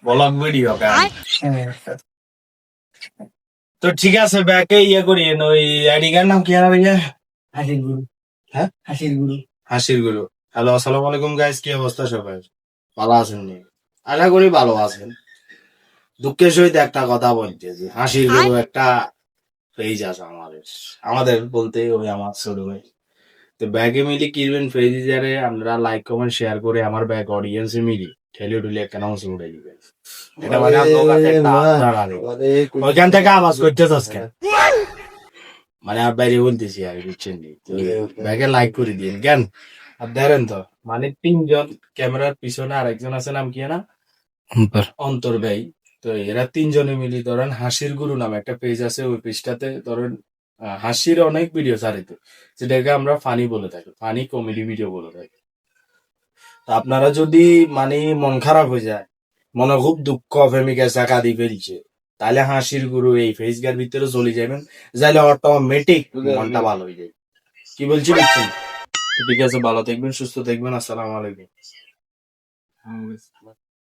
Blog video হ্যাঁ। তো ঠিক আছে ব্যাকে ইয়ে করি ওই আইডিকার নাম কি আর ভাইয়া হাসির গুরু। হ্যাঁ হাসির গুরু। হাসির গুরু। হ্যালো, আসসালামু আলাইকুম গাইস, কি অবস্থা সবাই? ভালো আছেন নি? আশা করি ভালো আছেন। দুঃখের সহিত একটা কথা বলতেছি, হাসির গুরু একটা পেজ আছে আমাদের বলতে ওই আমার ছোট ভাই। তো ব্যাগে মিলি কিনবেন পেজ যারে আমরা লাইক কমেন্ট শেয়ার করে আমার ব্যাগ অডিয়েন্সে মিলি ঠেলে ঠুলে একটা নাম শুনে দিবেন। এটা মানে আপনার কাছে একটা আবদার আছে। ওইখান থেকে আওয়াজ করতেছ আজকে মানে আর বাইরে বলতেছি আর বুঝছেন নি? তো ব্যাগে লাইক করে দিন কেন আর দেখেন তো মানে তিনজন ক্যামেরার পিছনে আর একজন আছে, নাম কি না অন্তর ভাই। তো এরা তিনজনে মিলি ধরেন হাসির গুরু নামে একটা পেজ আছে, ওই পেজটাতে ধরেন হাসির অনেক ভিডিও ছাড়িতে, যেটাকে আমরা ফানি বলে থাকি, ফানি কমেডি ভিডিও বলে থাকি। তা আপনারা যদি মানে মন খারাপ হয়ে যায়, মনে খুব দুঃখ প্রেমিকা চাকা দিয়ে ফেলছে, তাহলে হাসির গুরু এই ফেসগার ভিতরে চলে যাবেন, যাইলে অটোমেটিক মনটা ভালো হয়ে যায়। কি বলছি বুঝছেন? তো ঠিক আছে, ভালো থাকবেন, সুস্থ থাকবেন, আসসালামু আলাইকুম।